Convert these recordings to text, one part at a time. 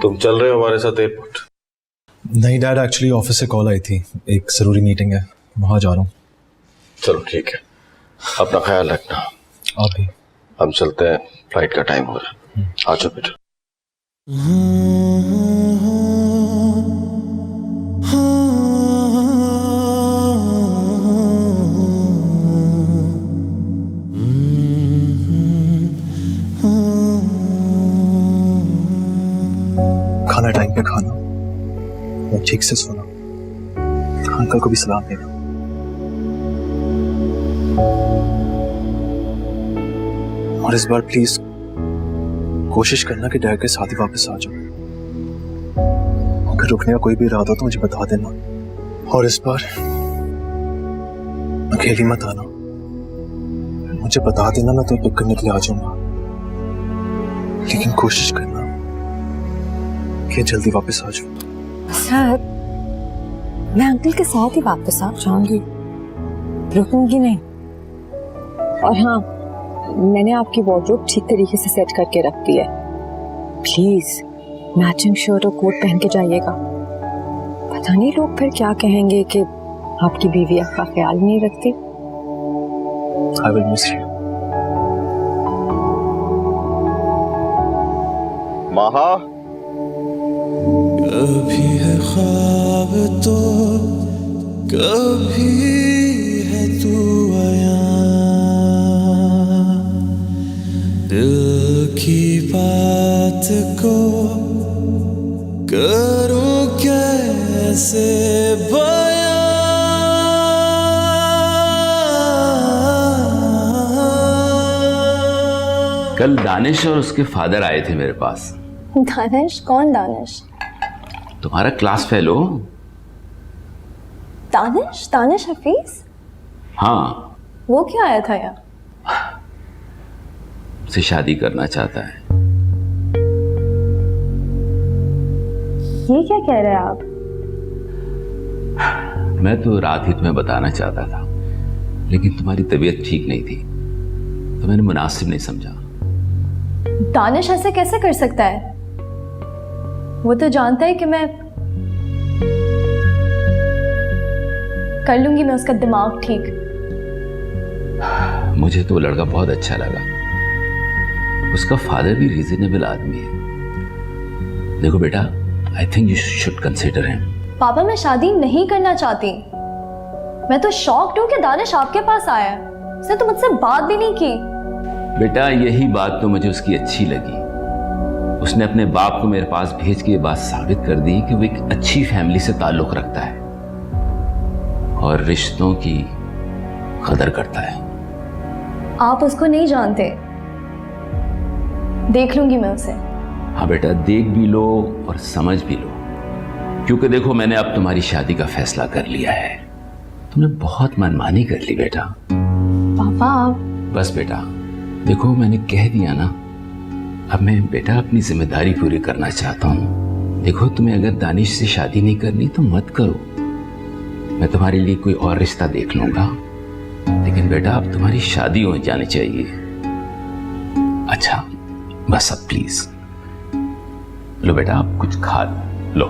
तुम चल रहे हो हमारे साथ एयरपोर्ट? नहीं डैड, एक्चुअली ऑफिस से कॉल आई थी, एक ज़रूरी मीटिंग है, वहाँ जा रहा हूँ। चलो ठीक है, अपना ख्याल रखना। आप भी। हम चलते हैं, फ्लाइट का टाइम हो रहा है। आ जाओ बेटा। खाना टाइम पे खाना और ठीक से सोना। अंकल को भी सलाम देना। और इस बार प्लीज कोशिश करना कि डैड के साथ ही वापस आ जाओ। अगर रुकने का कोई भी इरादा हो तो मुझे बता देना। और इस बार अकेली मत आना, मुझे बता देना, मैं तुम्हें पिक करने के लिए आ जाऊंगा। लेकिन कोशिश करना कि जल्दी वापस आ जाओ। सर, मैं अंकल के साथ ही वापस आ जाऊंगी, रुकूंगी नहीं। और हाँ, मैंने आपकी वार्डरोब ठीक तरीके से सेट करके रख दी है। प्लीज मैचिंग शर्ट और कोट पहन के जाइएगा। पता नहीं लोग फिर क्या कहेंगे कि आपकी बीवी आपका ख्याल नहीं रखती। I will miss you. माहा, कभी है ख्वाब तो कभी है तू आया, दिल की बात को करूं कैसे बयां। कल दानिश और उसके फादर आए थे मेरे पास। दानिश? कौन दानिश? तुम्हारा क्लास फेलो। दानिश? दानिश हफीज? हाँ। वो क्या आया था यार? उसे शादी करना चाहता है। ये क्या कह रहे हैं आप? मैं तो रात ही तुम्हें बताना चाहता था, लेकिन तुम्हारी तबीयत ठीक नहीं थी तो मैंने मुनासिब नहीं समझा। दानिश ऐसे कैसे कर सकता है? वो तो जानता है कि मैं कर लूंगी, मैं उसका दिमाग ठीक। मुझे तो वो लड़का बहुत अच्छा लगा। उसका फादर भी रीजनेबल आदमी है। देखो बेटा, I think you should consider him. पापा, मैं शादी नहीं करना चाहती। मैं तो शॉक्ड हूं कि दानिश आपके पास आया है। उसने तो मुझसे बात भी नहीं की। बेटा, यही बात तो मुझे उसकी अच्छी लगी। उसने अपने बाप को मेरे पास भेज के ये बात साबित कर दी कि वो एक अच्छी फैमिली से ताल्लुक रखता है और रिश्तों की कदर करता है। आप उसको नहीं जानते, देख लूंगी मैं उसे। हाँ बेटा, देख भी लो और समझ भी लो, क्योंकि देखो मैंने अब तुम्हारी शादी का फैसला कर लिया है। तुमने बहुत मनमानी कर ली बेटा। पापा आप। बस बेटा, देखो मैंने कह दिया ना, अब मैं बेटा अपनी जिम्मेदारी पूरी करना चाहता हूँ। देखो तुम्हें अगर दानिश से शादी नहीं करनी तो मत करो, मैं तुम्हारे लिए कोई और रिश्ता देख लूंगा। लेकिन बेटा अब तुम्हारी शादी हो जानी चाहिए। अच्छा बस अब प्लीज लो बेटा, आप कुछ खा लो।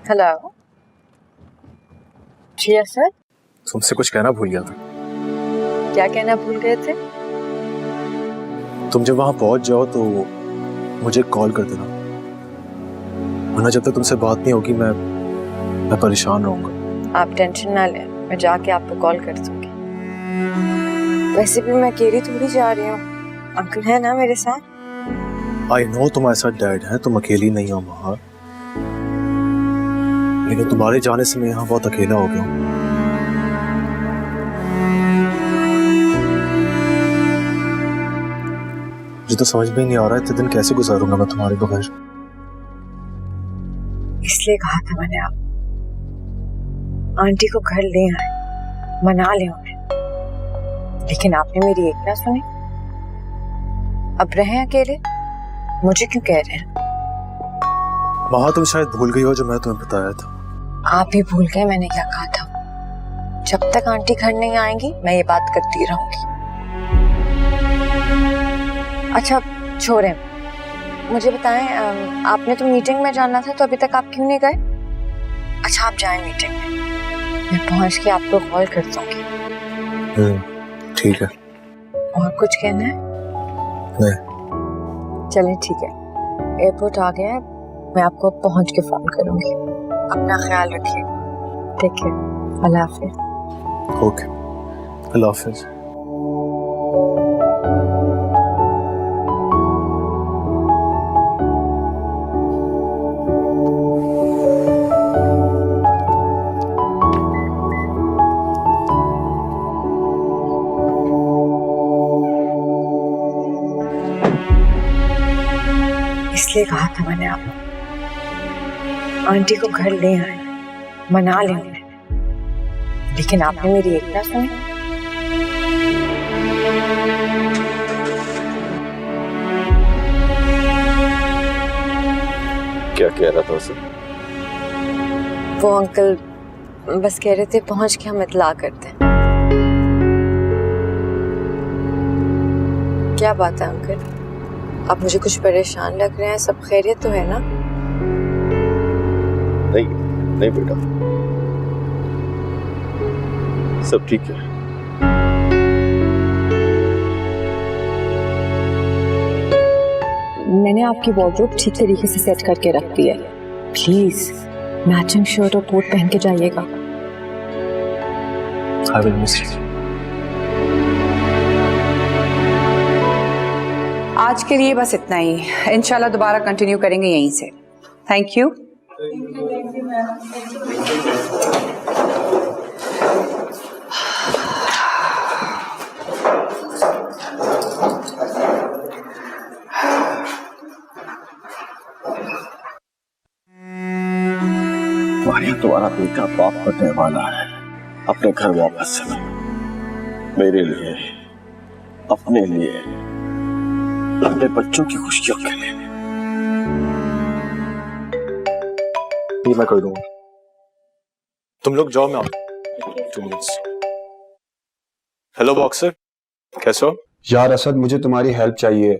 हेलो जी सर। तुमसे कुछ कहना भूल गया था। क्या कहना भूल गए थे? तुम जब वहां पहुंच जाओ तो मुझे कॉल कर देना, वरना जब तक तुमसे बात नहीं होगी मैं परेशान रहूंगा। आप टेंशन ना लें, मैं जाके आपको कॉल कर दूंगी। वैसे भी मैं अकेली थोड़ी जा रही हूँ, अंकल है ना मेरे साथ। आई नो तुम्हारे साथ डैड है, तुम अकेली नहीं हो वहां, लेकिन तुम्हारे जाने से मैं यहाँ बहुत अकेला हो गया हूँ। मुझे तो समझ में ही नहीं आ रहा है इतने दिन कैसे गुजारूंगा मैं तुम्हारे बगैर। इसलिए कहा था मैंने आप आंटी को घर ले आए, मना ले उन्हें, लेकिन आपने मेरी एक ना सुनी। अब रहे अकेले, मुझे क्यों कह रहे हैं? माँ तुम शायद भूल गई हो जो मैं तुम्हें बताया था। आप भी भूल गए मैंने क्या कहा था। जब तक आंटी घर नहीं आएंगी मैं ये बात करती रहूंगी। अच्छा छोड़े, मुझे बताएं, आपने तो मीटिंग में जाना था तो अभी तक आप क्यों नहीं गए? अच्छा आप जाएं मीटिंग में, मैं पहुंच के आपको कॉल कर दूंगी। ठीक है। और कुछ कहना है? नहीं। चलिए ठीक है, एयरपोर्ट आ गया है, मैं आपको पहुंच के फोन करूंगी। अपना ख्याल रखिएगा। ठीक है, अल्लाह हाफिज। ओके, अल्लाह हाफिज। इसलिए कहा था मैंने आपको, आंटी को घर ले आए, मना लें उन्हें, लेकिन आपने मेरी एक ना सुनी। क्या कह रहा था उसे? वो अंकल बस कह रहे थे पहुंच के हम इत्तला करते हैं। क्या बात है अंकल, आप मुझे कुछ परेशान लग रहे हैं? सब खैरियत तो है ना? नहीं नहीं बेटा, सब ठीक है। मैंने आपकी वार्डरोब ठीक तरीके से सेट करके रख दी है। प्लीज मैचिंग शर्ट और कोट पहन के जाइएगा। I will miss you. आज के लिए बस इतना ही, इंशाल्लाह दोबारा कंटिन्यू करेंगे यहीं से। Thank you. मारिया तुम्हारा बेटा बाप बनने वाला है, अपने घर वापस चलो। मेरे लिए, अपने लिए, अपने बच्चों की खुशियों के लिए। ये मैं कर दूंगा, तुम लोग जाओ, मैं आता हूं 2 मिनट्स। हेलो बॉक्सर, कैसे हो? यार असद, मुझे तुम्हारी हेल्प चाहिए।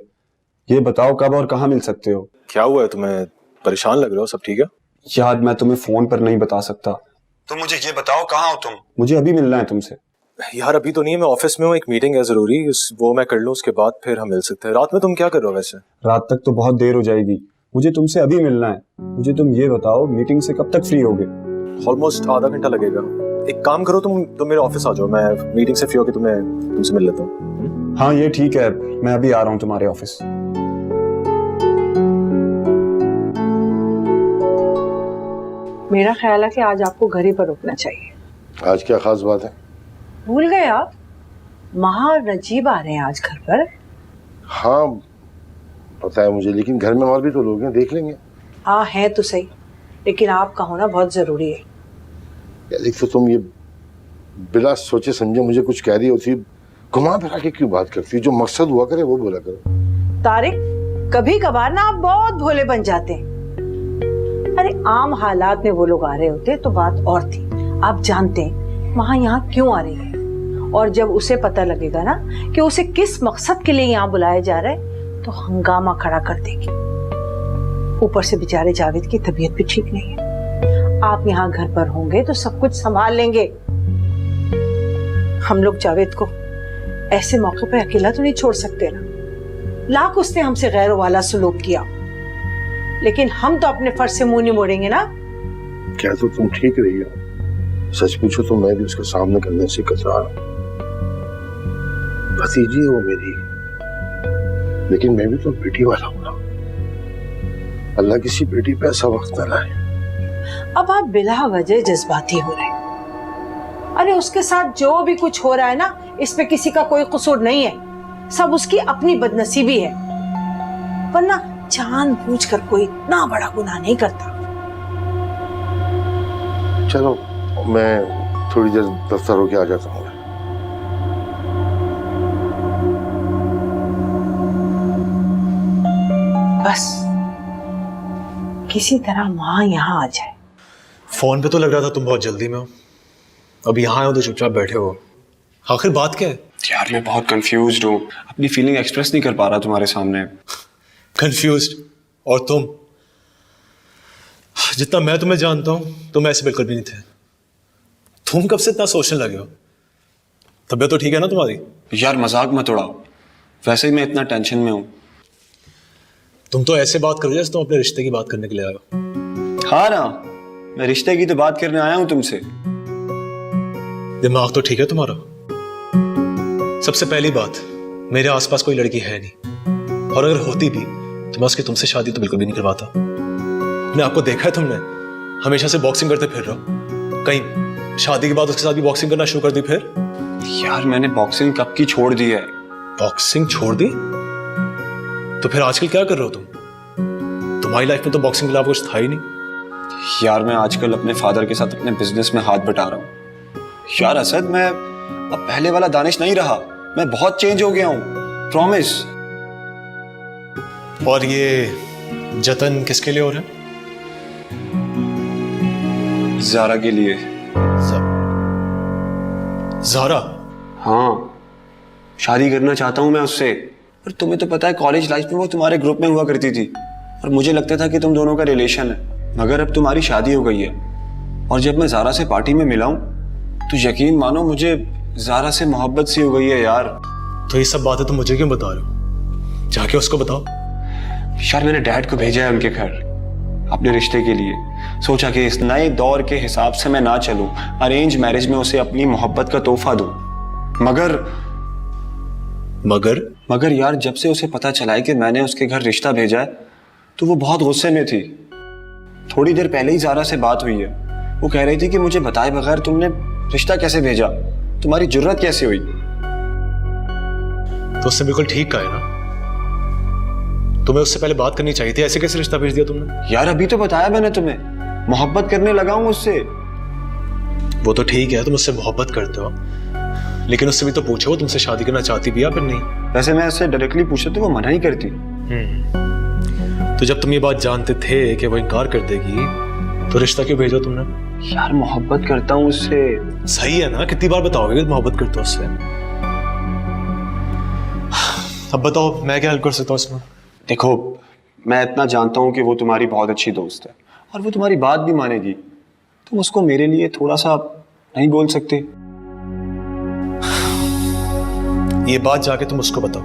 ये बताओ कब और कहाँ मिल सकते हो? क्या हुआ है तुम्हें? परेशान लग रहे हो? सब ठीक है? यार मैं तुम्हें फोन पर नहीं बता सकता। तुम मुझे ये बताओ कहाँ हो तुम? मुझे अभी मिलना है तुमसे। यार अभी तो नहीं है, मैं ऑफिस में हूँ, एक मीटिंग है जरूरी, वो मैं कर लूँ, उसके बाद फिर हम मिल सकते हैं। रात में तुम क्या कर रहे हो वैसे? रात तक तो बहुत देर हो जाएगी, मुझे तुमसे अभी मिलना है। मुझे तुम ये बताओ मीटिंग से कब तक फ्री होगे? ऑलमोस्ट आधा घंटा लगेगा। एक काम करो, तुम मेरे ऑफिस आ जाओ, मैं मीटिंग से फ्री होकर तुमसे मिल लेता हूँ। हाँ ये ठीक है, मैं अभी आ रहा हूँ तुम्हारे ऑफिस। मेरा ख्याल है कि आज आपको घर ही पर रुकना चाहिए। आज क्या खास बात है? भूल गए आप, महा और नजीब आ रहे हैं आज घर पर। हाँ पता है मुझे, लेकिन घर में और भी तो लोग हैं, देख लेंगे। हाँ है तो सही, लेकिन आपका होना बहुत जरूरी है। यार एक तो तुम ये बिना सोचे समझे मुझे कुछ कह रही होती, घुमा फिरा के क्यों बात करती? जो मकसद हुआ करे वो बोला करो। तारिक, कभी कभार ना आप बहुत भोले बन जाते हैं। अरे आम हालात में वो लोग आ रहे होते तो बात और थी। आप जानते हैं वहां यहाँ क्यों आ रही है, और जब उसे पता लगेगा ना कि उसे किस मकसद के लिए यहाँ बुलाया जा रहा है तो हंगामा खड़ा कर देगी। ऊपर से बेचारे जावेद की तबीयत भी ठीक नहीं है। आप यहाँ घर पर होंगे तो सब कुछ संभाल लेंगे। हम लोग जावेद को ऐसे मौके पर अकेला तो नहीं छोड़ सकते ना। लाख उसने हमसे गैरों वाला सुलूक किया, लेकिन हम तो अपने फर्ज से मुंह नहीं मोड़ेंगे ना। क्या तो तुम ठीक रही हो, सच पूछो तो मैं भी उसका सामना करने से कतरा रहा हूं। भतीजी है वो मेरी, लेकिन मैं भी तो बेटी वाला हूं ना। अल्लाह किसी बेटी पे ऐसा वक्त न लाए। अब आप बिला वजह जज्बाती हो रहे। अरे उसके साथ जो भी कुछ हो रहा है ना, इसमें किसी का कोई कसूर नहीं है, सब उसकी अपनी बदनसीबी है। वरना जानबूझकर कोई इतना बड़ा गुनाह नहीं करता। चलो मैं थोड़ी देर दफ्तर होके आ जाता हूँ। बस किसी तरह माँ यहाँ आ जाए। फोन पे तो लग रहा था तुम बहुत जल्दी में हो, अब यहाँ हो तो चुपचाप बैठे हो। आखिर बात क्या है? यार मैं बहुत कंफ्यूज्ड हूँ, अपनी फीलिंग एक्सप्रेस नहीं कर पा रहा तुम्हारे सामने। कंफ्यूज्ड? और तुम? जितना मैं तुम्हें जानता हूँ तुम ऐसे बिल्कुल भी नहीं थे। तुम कब से इतना सोचने लगे हो? तबीयत तो ठीक है ना तुम्हारी? यार मजाक मत उड़ाओ, वैसे ही मैं इतना टेंशन में हूँ। तुम तो ऐसे बात कर रहे हो जैसे तुम अपने रिश्ते की बात करने के लिए आए हो। हाँ ना, मैं रिश्ते की तो बात करने आया हूँ तुमसे। दिमाग तो ठीक है तुम्हारा? सबसे पहली बात, मेरे आसपास कोई लड़की है नहीं, और अगर होती भी तो मैं उसकी तुमसे शादी तो बिल्कुल भी नहीं करवाता। मैं आपको देखा है, तुमने हमेशा से बॉक्सिंग करते फिर रहे हो, कहीं शादी के बाद उसके साथ भी बॉक्सिंग करना शुरू कर दी फिर? यार मैंने बॉक्सिंग कब की छोड़ दी है। बॉक्सिंग छोड़ दी? तो फिर आजकल क्या कर रहे हो तुम? तुम्हारी लाइफ में तो बॉक्सिंग के अलावा कुछ था ही नहीं। यार मैं आजकल अपने फादर के साथ अपने बिजनेस में हाथ बटा रहा हूँ। यार असद, मैं अब पहले वाला दानिश नहीं रहा, मैं बहुत चेंज हो गया हूँ, प्रॉमिस। और ये जतन किसके लिए हो रहा है? ज़ारा के लिए। ज़ारा? हाँ, शादी करना चाहता हूँ मैं उससे। और तुम्हें तो पता है कॉलेज लाइफ में वो तुम्हारे ग्रुप में हुआ करती थी, और मुझे लगता था कि तुम दोनों का रिलेशन है। मगर अब तुम्हारी शादी हो गई है, और जब मैं ज़ारा से पार्टी में मिला हूँ तो यकीन मानो मुझे ज़ारा से मोहब्बत सी हो गई है यार। तो ये सब बातें तुम मुझे क्यों बता रहे हो? जाके उसको बताओ। यार मैंने डैड को भेजा है उनके घर अपने रिश्ते के लिए। सोचा कि इस नए दौर के हिसाब से मैं ना चलूं, अरेंज मैरिज में उसे अपनी मोहब्बत का तोहफा दूं। मगर यार जब से उसे पता चला है कि मैंने उसके घर रिश्ता भेजा है तो वो बहुत गुस्से में थी। थोड़ी देर पहले ही ज़ारा से बात हुई है, वो कह रही थी कि मुझे बताए बगैर तुमने रिश्ता कैसे भेजा, तुम्हारी जुर्रत कैसे हुई? तो उससे बिल्कुल ठीक कहा है ना, तुम्हें उससे पहले बात करनी चाहिए थी। ऐसे कैसे रिश्ता भेज दिया तुमने? यार अभी तो बताया मैंने तुम्हें, मोहब्बत करने लगा हूं उससे। वो तो ठीक है, तुम उससे मोहब्बत करते हो, लेकिन उससे भी तो पूछो वो तुमसे शादी करना चाहती भी या फिर नहीं। वैसे मैं उससे डायरेक्टली पूछा तो वो मना ही करती। तो जब तुम ये बात जानते थे कि वो इनकार कर देगी तो रिश्ता क्यों भेजा तुमने? यार मोहब्बत करता हूँ उससे। सही है ना, कितनी बार बताओगे कि मोहब्बत करते हो उससे? अब बताओ मैं क्या हेल्प कर सकता हूँ इसमें? देखो मैं इतना जानता हूँ कि वो तुम्हारी बहुत अच्छी दोस्त है और वो तुम्हारी बात भी मानेगी। तुम उसको मेरे लिए थोड़ा सा नहीं बोल सकते? ये बात जाके तुम उसको बताओ,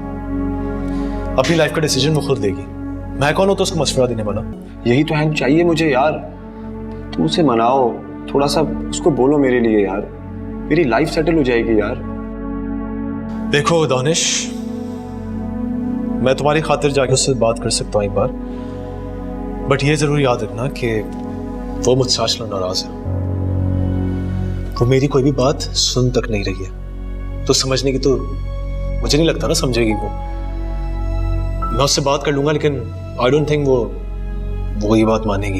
अपनी लाइफ का डिसीजन वो खुद लेगी। मैं कौन होता उसको मशवरा देने वाला? यही तो हेल्प चाहिए मुझे यार, तुम उसे मनाओ, थोड़ा सा उसको बोलो मेरे लिए यार, मेरी लाइफ सेटल हो जाएगी यार। देखो दानिश, मैं तुम्हारी खातिर जाके उससे बात कर सकता हूँ एक बार, बट ये जरूर याद रखना कि वो मुझसे आजकल नाराज है। वो मेरी कोई भी बात सुन तक नहीं रही है, तो समझने की तो मुझे नहीं लगता ना समझेगी वो। मैं उससे बात कर लूंगा, लेकिन आई डोंट थिंक वो ये बात मानेगी।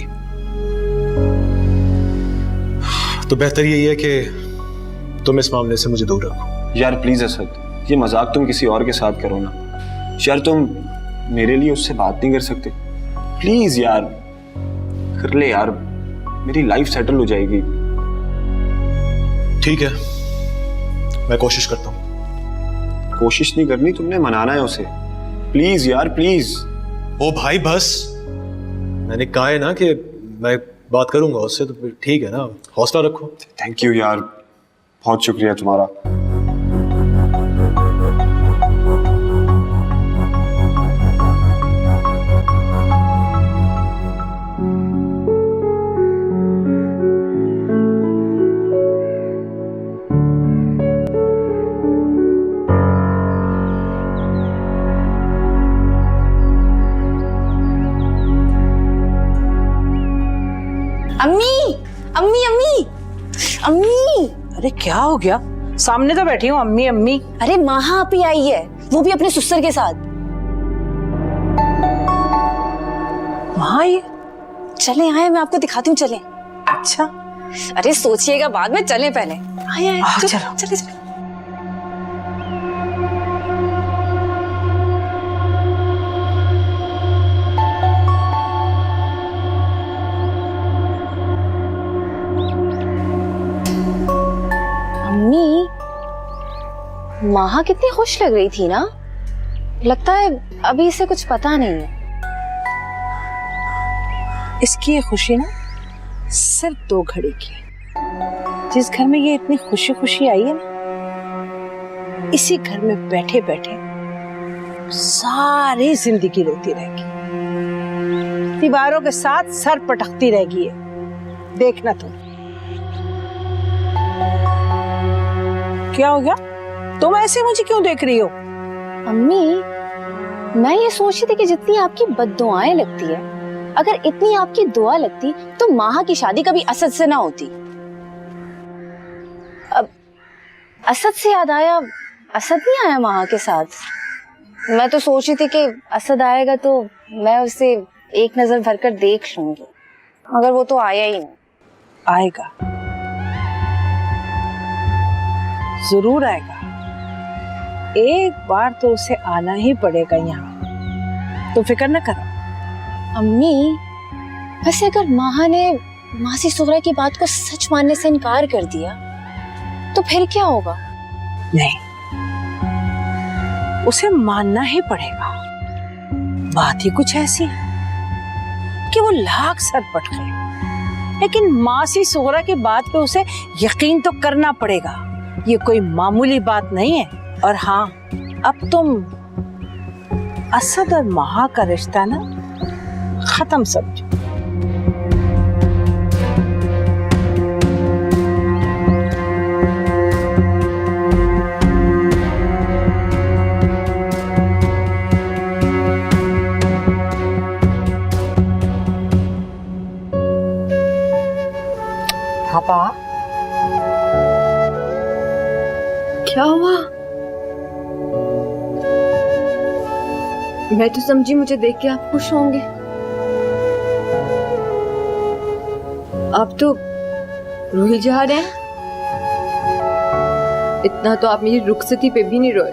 तो बेहतर यही है कि तुम इस मामले से मुझे दूर रखो। यार प्लीज असद, ये मजाक तुम किसी और के साथ करो ना यार। तुम मेरे लिए उससे बात नहीं कर सकते? प्लीज यार कर ले यार, मेरी लाइफ सेटल हो जाएगी। ठीक है, मैं कोशिश करता हूँ। कोशिश नहीं करनी, तुमने मनाना है उसे। प्लीज यार प्लीज। ओ भाई बस, मैंने कहा है ना कि मैं बात करूंगा उससे, तो फिर ठीक है ना, हौसला रखो। थैंक यू यार, बहुत शुक्रिया तुम्हारा। अम्मी अम्मी अम्मी अम्मी। अरे क्या हो गया? सामने तो बैठी हूँ अम्मी अम्मी। अरे माहा आपी आई है, वो भी अपने सुसर के साथ। वहाँ ये? चले आए, मैं आपको दिखाती हूँ, चले। अच्छा अरे सोचिएगा बाद में, चले पहले। आए चलो चले चले। माहा कितनी खुश लग रही थी ना, लगता है अभी इसे कुछ पता नहीं है। इसकी ये खुशी ना सिर्फ 2 घड़ी की है। जिस घर में ये इतनी खुशी खुशी आई है ना, इसी घर में बैठे बैठे सारी जिंदगी रोती रहेगी, दीवारों के साथ सर पटकती रहेगी। ये देखना तुम। क्या हो गया? तुम ऐसे मुझे क्यों देख रही हो? अम्मी, मैं ये सोच रही थी कि जितनी आपकी बद्दुआएं लगती है, अगर इतनी आपकी दुआ लगती तो माहा की शादी कभी असद से ना होती। अब असद से याद आया, असद नहीं आया माहा के साथ। मैं तो सोच रही थी कि असद आएगा तो मैं उसे एक नजर भरकर देख लूंगी, मगर वो तो आया ही नहीं। आएगा, जरूर आएगा। एक बार तो उसे आना ही पड़ेगा यहाँ, तो फिक्र न करो। अम्मी, वैसे अगर माहा ने मासी सुगरा की बात को सच मानने से इनकार कर दिया तो फिर क्या होगा? नहीं, उसे मानना ही पड़ेगा। बात ही कुछ ऐसी है कि वो लाख सर पट गए, लेकिन मासी सुगरा की बात पे उसे यकीन तो करना पड़ेगा। ये कोई मामूली बात नहीं है। और हाँ, अब तुम असद और माहा का रिश्ता ना खत्म समझो। पापा, क्या हुआ? मैं तो समझी मुझे देख के आप खुश होंगे। आप तो रोई जा रहे हैं। इतना तो आप मेरी रुखसती पे भी नहीं रोए।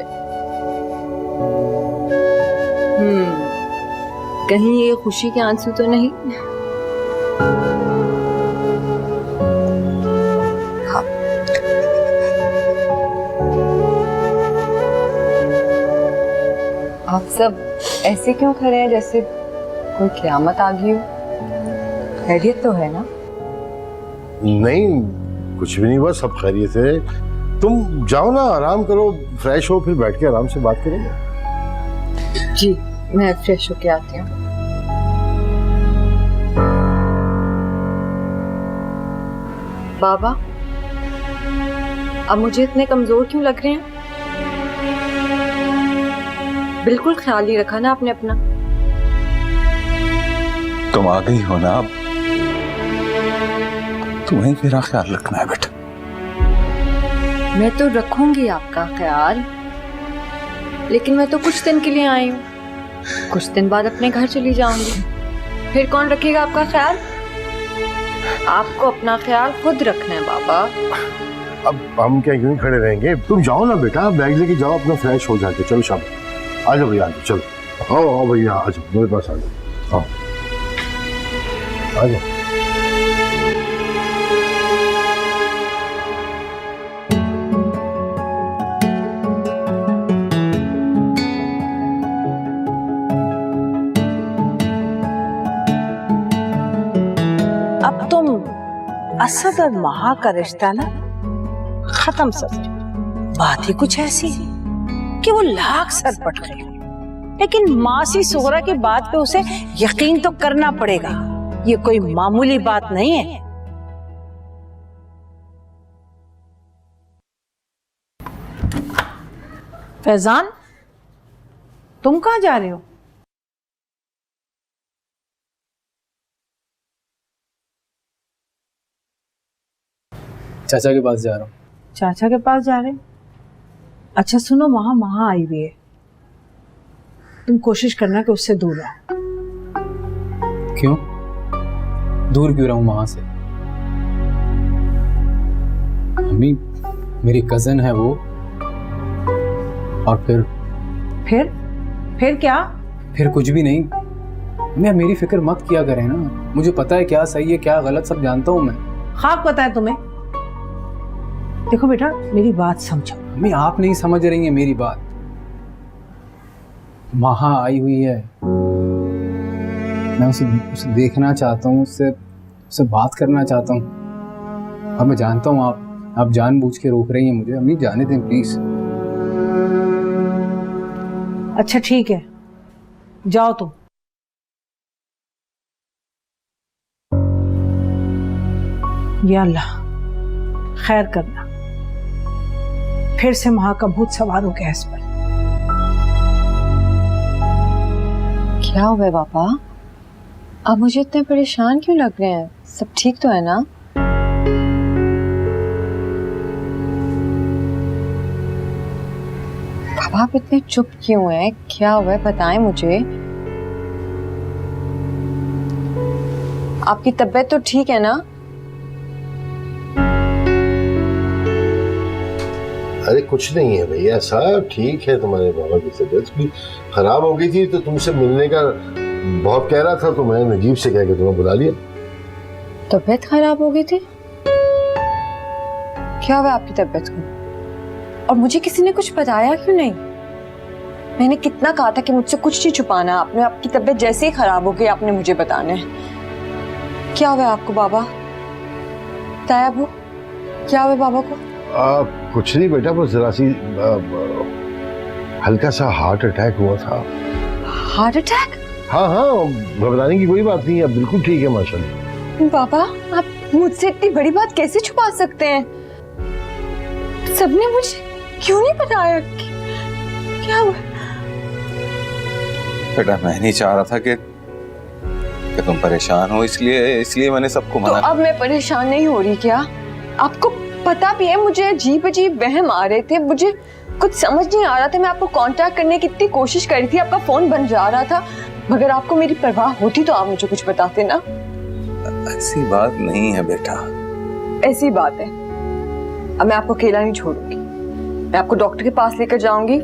कहीं ये खुशी के आंसू तो नहीं? हाँ। आप सब ऐसे क्यों खड़े हैं जैसे कोई क़यामत आ गई हो? खैरियत तो है ना? नहीं, कुछ भी नहीं हुआ, सब खैरियत है। तुम जाओ ना, आराम करो, फ्रेश हो, फिर बैठ के आराम से बात करेंगे। जी, मैं फ्रेश होके आती हूँ। बाबा, अब मुझे इतने कमजोर क्यों लग रहे हैं? बिल्कुल ख्याल ही रखा ना आपने अपना। तुम आ गई हो ना, अब तुम्हें मेरा ख्याल रखना है बेटा। मैं तो रखूंगी आपका ख्याल, लेकिन मैं तो कुछ दिन के लिए आई हूँ। कुछ दिन बाद अपने घर चली जाऊंगी। फिर कौन रखेगा आपका ख्याल? आपको अपना ख्याल खुद रखना है बाबा। अब हम क्या यूं ही खड़े रहेंगे? तुम जाओ ना बेटा, बैग लेके जाओ, अपना फ्रेश हो जाके। चलो शाम, आ जाओ भैया, आ जाओ, चलो आओ आओ भैया, आ जाओ मेरे पास, आ जाओ, आ जाओ। अब तुम असद और माहा का रिश्ता ना खत्म समझो। बात ही कुछ ऐसी है कि वो लाख सर पट गए, लेकिन मासी सुगरा की बात पे उसे यकीन तो करना पड़ेगा। ये कोई मामूली बात नहीं है। फैजान, तुम कहाँ जा रहे हो? चाचा के पास जा रहा हूँ। चाचा के पास जा रहे हैं? अच्छा सुनो, वहां आई हुई है, तुम कोशिश करना कि उससे दूर रहो। क्यों? दूर क्यों रहूं वहां से? अम्मी, मेरी कजन है वो। और फिर क्या? फिर कुछ भी नहीं। मैं, मेरी फिक्र मत किया करें ना, मुझे पता है क्या सही है क्या गलत, सब जानता हूं मैं। खाक पता है तुम्हें? देखो बेटा, मेरी बात समझो। अम्मी आप नहीं समझ रही हैं मेरी बात। महा आई हुई है, मैं उसे देखना चाहता हूँ, उससे बात करना चाहता हूँ। और मैं जानता हूँ आप जानबूझ के रोक रही हैं मुझे। अम्मी जाने दें प्लीज। अच्छा ठीक है, जाओ तुम। या अल्लाह खैर करना, फिर से महा का भूत सवार हो गया इस पर। क्या हुआ है पापा? आप मुझे इतने परेशान क्यों लग रहे हैं? सब ठीक तो है ना? पापा आप इतने चुप क्यों हैं? क्या हुआ है बताएं मुझे। आपकी तबीयत तो ठीक है ना? अरे कुछ नहीं है भैया, सब ठीक है। तुम्हारे बाबा की तबीयत भी खराब हो गई थी तो तुमसे मिलने का बहुत कह रहा था, तो मैं नजीब से कह के तुम्हें बुला लिया। तबीयत खराब हो गई थी? क्या हुआ आपकी तबीयत को? और मुझे किसी ने कुछ बताया क्यों नहीं? मैंने कितना कहा था कि मुझसे कुछ नहीं छुपाना। आपने आपकी तबीयत जैसे ही खराब हो गई आपने मुझे बताना है। क्या हुआ आपको बाबा? बताया वो क्या हुआ बाबा को? कुछ नहीं बेटा, बस जरा सी हल्का सा हार्ट अटैक हुआ था। Heart attack? हाँ हाँ, घबराने की कोई बात नहीं है, बिल्कुल ठीक है माशाल्लाह। बाबा आप मुझसे इतनी बड़ी बात कैसे छुपा सकते हैं? सबने मुझे क्यों नहीं बताया? क्या हुआ? बेटा मैं नहीं चाह रहा था कि तुम परेशान हो, इसलिए मैंने सबको मना। तो अब मैं परेशान नहीं हो रही क्या? आपको पता भी है मुझे अजीब अजीब वहम आ रहे थे, मुझे कुछ समझ नहीं आ रहा था। मैं आपको कांटेक्ट करने की इतनी कोशिश कर रही थी, आपका फोन बंद जा रहा था। मगर आपको मेरी परवाह होती तो आप मुझे कुछ बताते ना। ऐसी बात नहीं है बेटा। ऐसी बात है। अब मैं आपको अकेला नहीं छोड़ूंगी। मैं आपको डॉक्टर के पास लेकर जाऊंगी,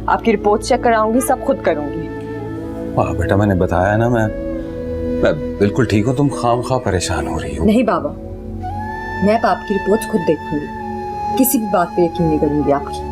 आपकी रिपोर्ट चेक कराऊंगी, सब खुद करूंगी। वाह बेटा, मैंने बताया ना मैं बिल्कुल ठीक हूँ, तुम खामखा परेशान हो रही हो। नहीं बाबा, मैं अब आपकी रिपोर्ट खुद देखूंगी, किसी भी बात पे यकीन नहीं करूंगी आपकी।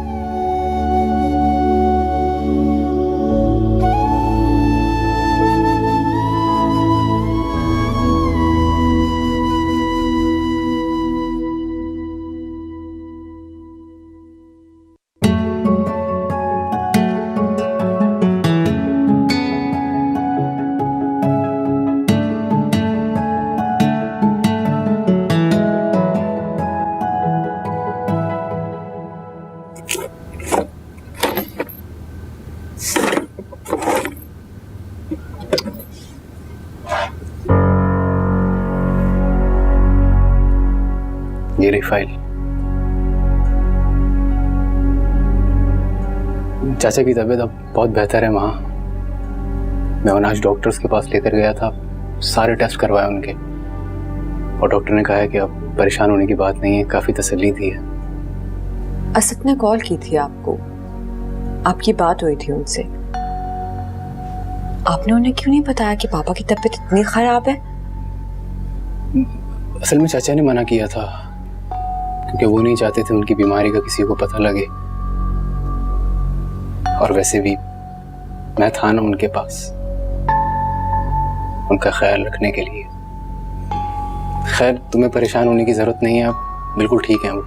ये रही फाइल। चाचा की तबीयत अब बहुत बेहतर है माँ। मैं उन्हें आज डॉक्टर्स के पास लेकर गया था, सारे टेस्ट करवाए उनके, और डॉक्टर ने कहा है कि अब परेशान होने की बात नहीं है, काफी तसल्ली दी है। असद ने कॉल की थी आपको, आपकी बात हुई थी उनसे। आपने उन्हें क्यों नहीं बताया कि पापा की तबीयत इतनी खराब है? असल में चाचा ने मना किया था क्योंकि वो नहीं चाहते थे उनकी बीमारी का किसी को पता लगे, और वैसे भी मैं था ना उनके पास उनका ख्याल रखने के लिए। खैर तुम्हें परेशान होने की जरूरत नहीं है, आप बिल्कुल ठीक हैं। वो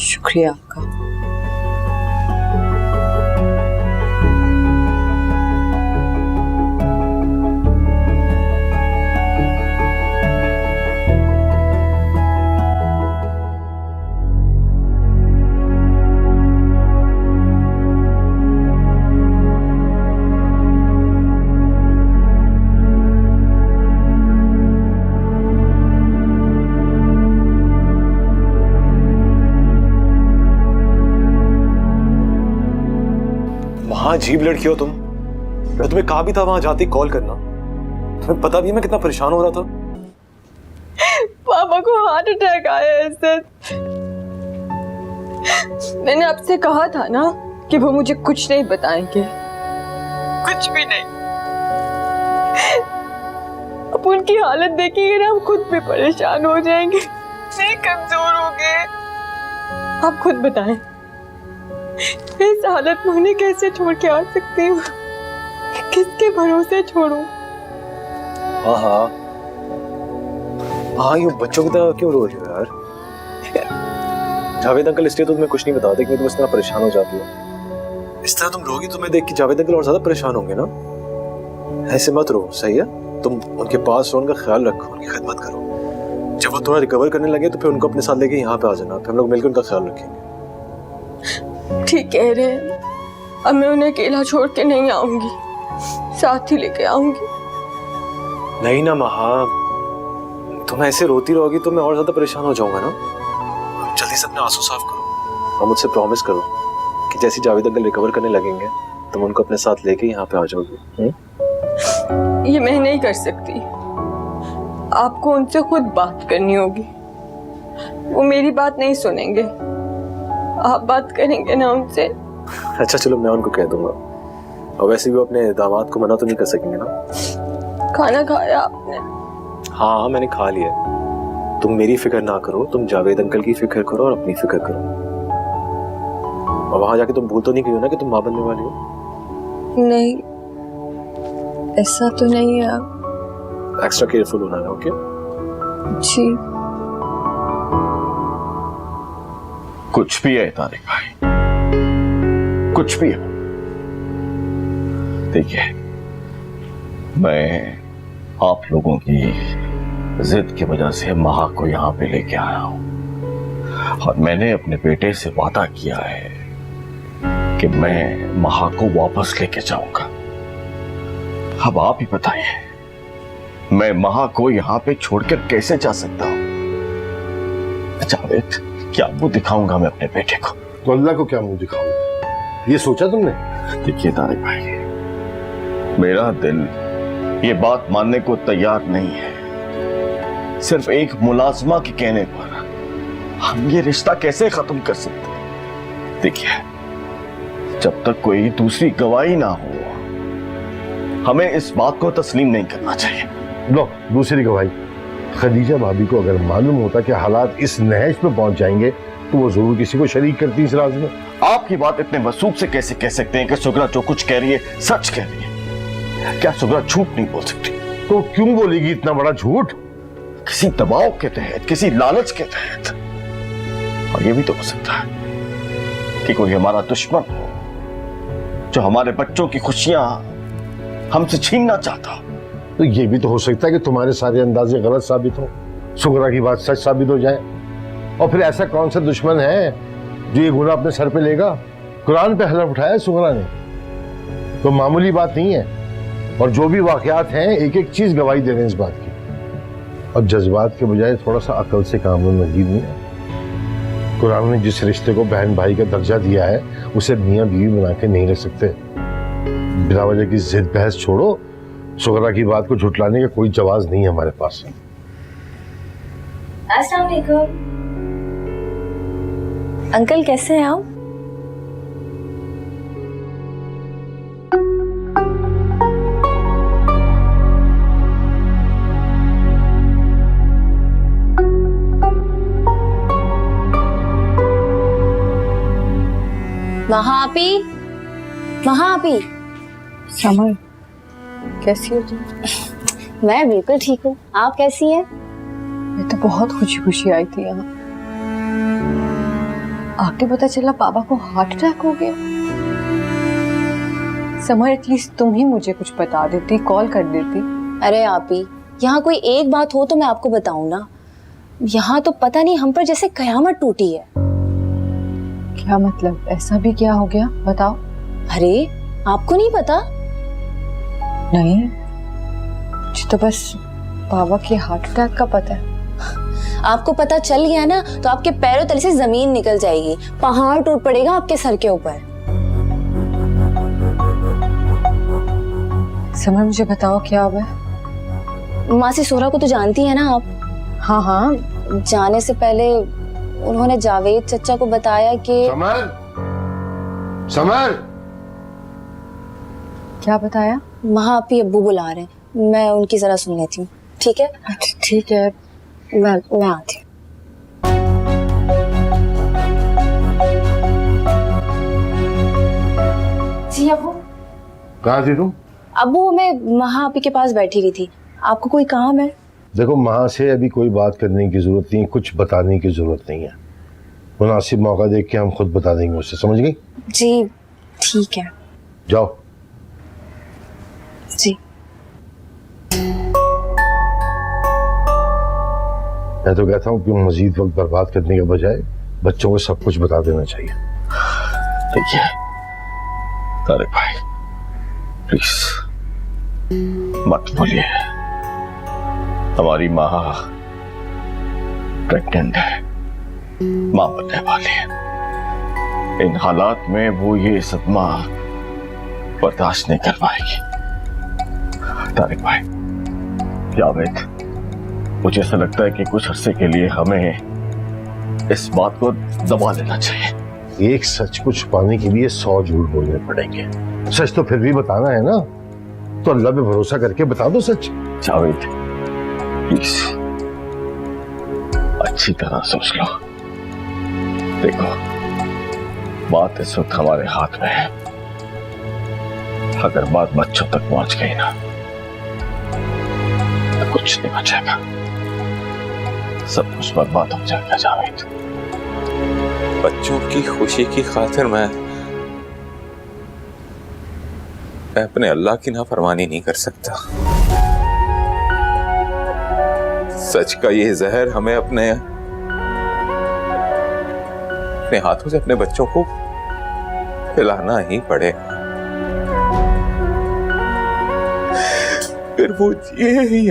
शुक्रिया आपका। हाँ अजीब लड़की हो तुम। मैं तुम्हें कहा भी था वहां जाती कॉल करना। तुम्हें पता भी है मैं कितना परेशान हो रहा था। पापा को हार्ट अटैक आया है सर। मैंने आपसे कहा था ना कि वो मुझे कुछ नहीं बताएंगे, कुछ भी नहीं। अब उनकी हालत देखेंगे ना, हम खुद भी परेशान हो जाएंगे, कमजोर हो गए। आप खुद बताएं, इस हालत में उन्हें कैसे छोड़ के आ सकती हूँ? किसके भरोसे छोड़ूं? हाँ, ये बच्चों की तरह क्यों रो रही हो यार? जावेद अंकल इसलिए तो तुम्हें कुछ नहीं बताते कि तुम इस तरह परेशान हो जाती हो। इस तरह तुम रोगी, तुम्हें देख के जावेद अंकल और ज्यादा परेशान होंगे ना। ऐसे मत रो, सही है? तुम उनके पास रहो, उनका ख्याल रखो, उनकी खिदमत करो। जब वो थोड़ा रिकवर करने लगे तो फिर उनको अपने साथ लेके यहाँ पे आ जाना, फिर हम लोग मिलकर उनका ख्याल रखेंगे। ठीक कह रहे हैं, अब मैं उन्हें अकेला छोड़ के नहीं आऊंगी, साथ ही लेके आऊंगी। नहीं ना महा, तुम ऐसे रोती रहोगी तो मैं और ज्यादा परेशान हो जाऊंगा ना। जल्दी से अपने आंसू साफ करो और मुझसे प्रॉमिस करो कि जैसे जावेद अंकल रिकवर करने लगेंगे तुम उनको अपने साथ लेके यहाँ पे आ जाओगे। ये मैं नहीं कर सकती, आपको उनसे खुद बात करनी होगी। वो मेरी बात नहीं सुनेंगे, आप बात करेंगे ना उनसे। अच्छा चलो, मैं उनको कह दूंगा। और वैसे भी वो अपने दामाद को मना तो नहीं कर सकेंगे ना। खाना खाया आपने? हाँ, मैंने खा लिया। तुम मेरी फिक्र ना करो, तुम जावेद अंकल की फिक्र करो और अपनी फिक्र करो। और वहां जाके तुम भूल तो नहीं गई हो ना कि तुम मां बनने वाली हो? नहीं, ऐसा तो नहीं है। आप एक्स्ट्रा केयरफुल होना है, ओके? जी। कुछ भी है तारिक भाई, कुछ भी हो। देखिए, मैं आप लोगों की जिद की वजह से महा को यहां पे लेके आया हूं और मैंने अपने बेटे से वादा किया है कि मैं महा को वापस लेके जाऊंगा। अब आप ही बताइए, मैं महा को यहां पे छोड़कर कैसे जा सकता हूं? जावेद, क्या मुंह दिखाऊंगा मैं अपने बेटे को? तो अल्लाह को क्या मुंह दिखाऊंगा, ये सोचा तुमने? देखिए तारिक भाई, मेरा दिल ये बात मानने को तैयार नहीं है। सिर्फ एक मुलाजमा के कहने पर हम ये रिश्ता कैसे खत्म कर सकते हैं? देखिए, जब तक कोई दूसरी गवाही ना हो हमें इस बात को तस्लीम नहीं करना चाहिए। लो, दूसरी गवाही। खदीजा भाभी को अगर मालूम होता कि हालात इस नहज पे पहुंच जाएंगे तो वो जरूर किसी को शरीक करती इस राज में। आपकी बात इतने वसूख से कैसे कह सकते हैं कि सुगरा जो कुछ कह रही है सच कह रही है? क्या सुगरा झूठ नहीं बोल सकती? तो क्यों बोलेगी इतना बड़ा झूठ? किसी दबाव के तहत, किसी लालच के तहत। और ये भी तो हो सकता है कि कोई हमारा दुश्मन हो जो हमारे बच्चों की खुशियां हमसे छीनना चाहता हो। तो ये भी तो हो सकता है कि तुम्हारे सारे अंदाजे गलत साबित हो, सुगरा की बात सच साबित हो जाए। और फिर ऐसा कौन सा दुश्मन है जो ये गुनाह अपने सर पे लेगा? कुरान पे हलफ उठाया सुगरा ने, तो मामूली बात नहीं है। और जो भी वाकयात हैं, एक एक चीज गवाही दे रहे हैं इस बात की। और जज्बात के बजाय थोड़ा सा अकल से काम लो, नजीब नहीं है। कुरान ने जिस रिश्ते को बहन भाई का दर्जा दिया है उसे मियां बीवी बना के नहीं रख सकते। बिना वजह की जिद बहस छोड़ो, सुगरा की बात को झुटलाने का कोई जवाब नहीं है हमारे पास। अस्सलाम वालेकुम अंकल, कैसे हैं आप? महापी, महापी। समर, कैसी हो तुम? मैं बिल्कुल ठीक हूँ, आप कैसी हैं? मैं तो बहुत खुशी खुशी आई थी यहाँ। आके पता चला पापा को हार्ट अटैक हो गया। समर, एटलीस्ट तुम ही मुझे कुछ बता देती, कॉल कर देती। अरे आपी, यहाँ कोई एक बात हो तो मैं आपको बताऊं ना। यहाँ तो पता नहीं हम पर जैसे कयामत टूटी है। क्या मतलब? ऐसा भी क्या हो गया, बताओ। अरे आपको नहीं पता? नहीं, मुझे तो बस पापा के हार्ट अटैक का पता है। आपको पता चल गया ना तो आपके पैरों तले से जमीन निकल जाएगी, पहाड़ टूट पड़ेगा आपके सर के ऊपर। समर, मुझे बताओ क्या हुआ है? मासी सोहरा को तो जानती है ना आप? हाँ हाँ। जाने से पहले उन्होंने जावेद चचा को बताया कि समर, समर, क्या बताया? वहाँ आपी अब्बू बुला रहे हैं, मैं उनकी जरा सुन लेती हूँ। ठीक है? अच्छा ठीक है, मैं आती हूँ। जी अबू। कहाँ थी तुम? अबू मैं महा आपी के पास बैठी रही थी। आपको कोई काम है? देखो, माँ से अभी कोई बात करने की जरूरत नहीं, कुछ बताने की जरूरत नहीं है। मुनासिब मौका देख के हम खुद बता देंगे उससे, समझ गई? जी ठीक है। जाओ। जी। मैं तो कहता हूँ कि मजीद वक्त बर्बाद करने के बजाय बच्चों को सब कुछ बता देना चाहिए। ठीक है तारिक भाई, प्लीज मत बोलिए। हमारी माँ प्रेग्नेंट है, माँ बनने वाली है। इन हालात में वो ये सदमा बर्दाश्त नहीं कर पाएगी। तारिक भाई, जावेद, मुझे ऐसा लगता है कि कुछ अरसे के लिए हमें इस बात को दबा लेना चाहिए। एक सच को छुपाने के लिए 100 झूठ बोलने पड़ेंगे। सच तो फिर भी बताना है ना, तो अल्लाह पे भरोसा करके बता दो सच। जावेद प्लीज अच्छी तरह सोच लो। देखो, बात इस वक्त हमारे हाथ में है। अगर बात बच्चों तक पहुंच गई ना तो कुछ नहीं बचेगा, सब कुछ बर्बाद हो जाएगा। जावेद, बच्चों की खुशी की खातिर मैं अपने अल्लाह की नाफरमानी नहीं कर सकता। सच का ये जहर हमें अपने हाथों से अपने बच्चों को पिलाना ही पड़ेगा, फिर वो जिए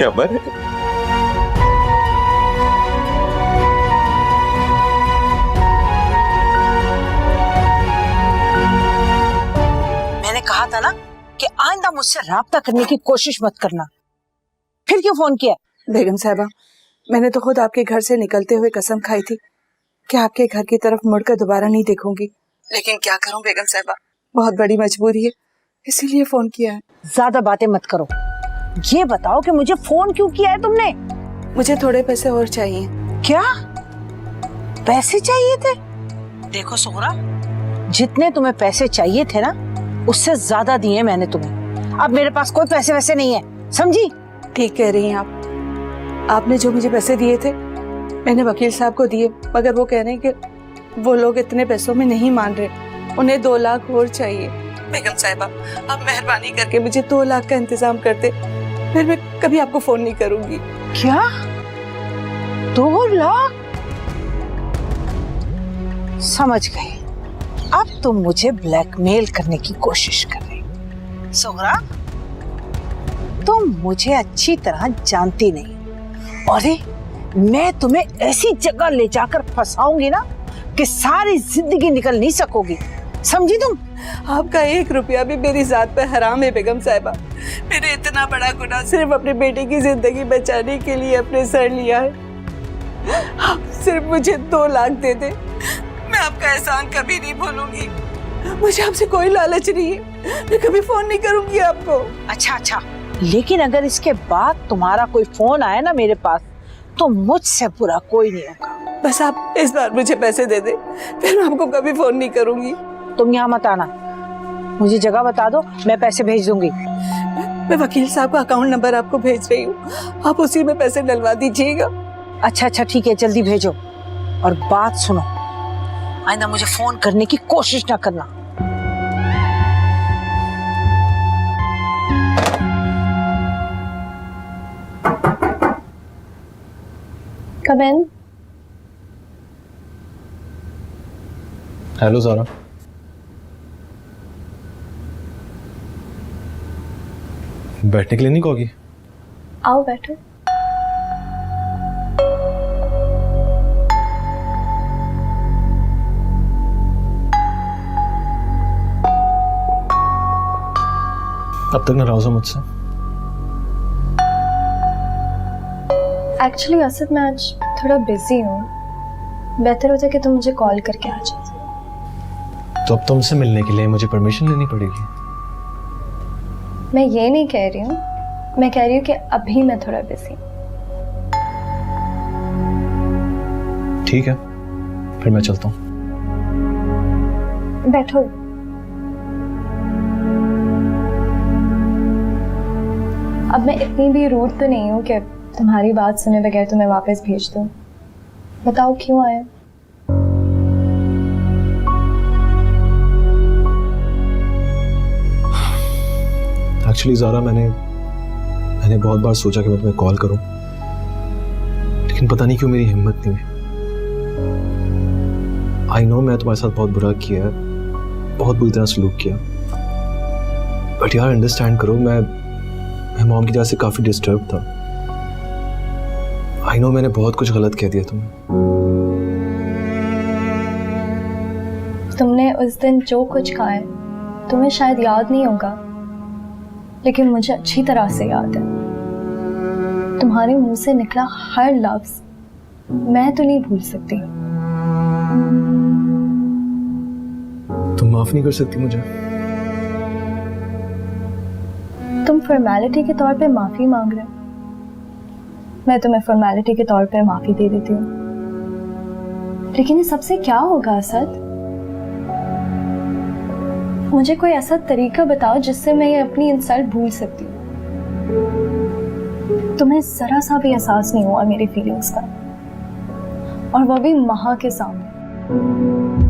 या मरे। मैंने कहा था ना कि आइंदा मुझसे राब्ता करने की कोशिश मत करना। फिर क्यों फोन किया? बेगम साहबा, मैंने तो खुद आपके घर से निकलते हुए कसम खाई थी कि आपके घर की तरफ मुड़कर दोबारा नहीं देखूंगी, लेकिन क्या करूं बेगम साहबा, बहुत बड़ी मजबूरी है, इसीलिए फोन किया है। ज्यादा बातें मत करो, ये बताओ कि मुझे फोन क्यों किया है तुमने? मुझे थोड़े पैसे और चाहिए। क्या पैसे चाहिए थे? देखो सोहरा, जितने तुम्हें पैसे चाहिए थे ना, उससे ज्यादा दिए मैंने तुम्हें। अब मेरे पास कोई पैसे वैसे नहीं है, समझी? ठीक कह रही हैं आप। आपने जो मुझे पैसे दिए थे मैंने वकील साहब को दिए, मगर वो कह रहे हैं कि वो लोग इतने पैसों में नहीं मान रहे, उन्हें 2 लाख और चाहिए। बेगम साहिबा, आप मेहरबानी करके मुझे 2 लाख का इंतजाम कर दे, फिर मैं कभी आपको फोन नहीं करूंगी। क्या 2 लाख? समझ गई, अब तुम मुझे ब्लैकमेल करने की कोशिश कर रही। सोहरा, तुम मुझे अच्छी तरह जानती नहीं। अरे मैं तुम्हें ऐसी जगह ले जाकर फंसाऊंगी ना कि सारी जिंदगी निकल नहीं सकोगी, समझी तुम? आपका 1 रुपया भी मेरी जात पे हराम है बेगम साहिबा। मैंने इतना बड़ा गुनाह सिर्फ अपने बेटे की जिंदगी बचाने के लिए अपने सर लिया है। आप सिर्फ मुझे 2 लाख दे दे, मैं आपका एहसान कभी नहीं भूलूंगी। मुझे आपसे कोई लालच नहीं है, मैं कभी फोन नहीं करूंगी आपको। अच्छा, लेकिन अगर इसके बाद तुम्हारा कोई फोन आया ना मेरे पास, तो मुझसे बुरा कोई नहीं होगा। बस आप इस बार मुझे पैसे दे दे, फिर मैं आपको कभी फोन नहीं करूंगी। तुम यहाँ मत आना, मुझे जगह बता दो, मैं पैसे भेज दूंगी। मैं वकील साहब का अकाउंट नंबर आपको भेज रही हूँ, आप उसी में पैसे डलवा दीजिएगा। अच्छा ठीक है, जल्दी भेजो। और बात सुनो, आइंदा मुझे फोन करने की कोशिश ना करना। Come in. हेलो ज़ारा, बैठने के लिए नहीं कहोगी? आओ बैठो। अब तक नाराज हो मुझसे? एक्चुअली असद, मैं आज थोड़ा बिजी हूँ, बेहतर होता कि तुम मुझे कॉल करके आ जाते। तो अब तुमसे मिलने के लिए मुझे परमिशन लेनी पड़ेगी? मैं ये नहीं कह रही हूँ, मैं कह रही हूँ कि अभी मैं थोड़ा बिजी हूँ। ठीक है, फिर मैं चलता हूँ। बैठो। अब मैं इतनी भी रूड तो नहीं हूँ कि तुम्हारी बात सुने बगैर तुम्हें वापस भेज दूँ। बताओ क्यों आए? एक्चुअली ज़ारा, मैंने बहुत बार सोचा कि मैं तुम्हें कॉल करूं, लेकिन पता नहीं क्यों मेरी हिम्मत नहीं हुई। आई नो मैं तुम्हारे साथ बहुत बुरा किया है, बहुत बुरी तरह सलूक किया, बट यार अंडरस्टैंड करो, मैं मॉम की तरह से काफ़ी डिस्टर्ब था। आई नो मैंने बहुत कुछ गलत कह दिया तुम्हें। तुमने उस दिन जो कुछ कहा है तुम्हें शायद याद नहीं होगा, लेकिन मुझे अच्छी तरह से याद है। तुम्हारे मुंह से निकला हर लफ्ज मैं तो नहीं भूल सकती। तुम माफ नहीं कर सकती मुझे? तुम फॉर्मेलिटी के तौर पे माफी मांग रहे हो, मैं तुम्हें फॉर्मेलिटी के तौर पे माफी दे देती हूँ, लेकिन ये सबसे क्या होगा असद? मुझे कोई ऐसा तरीका बताओ जिससे मैं ये अपनी इंसल्ट भूल सकती हूँ। तुम्हें जरा सा भी एहसास नहीं हुआ मेरी फीलिंग्स का, और वो भी महा के सामने।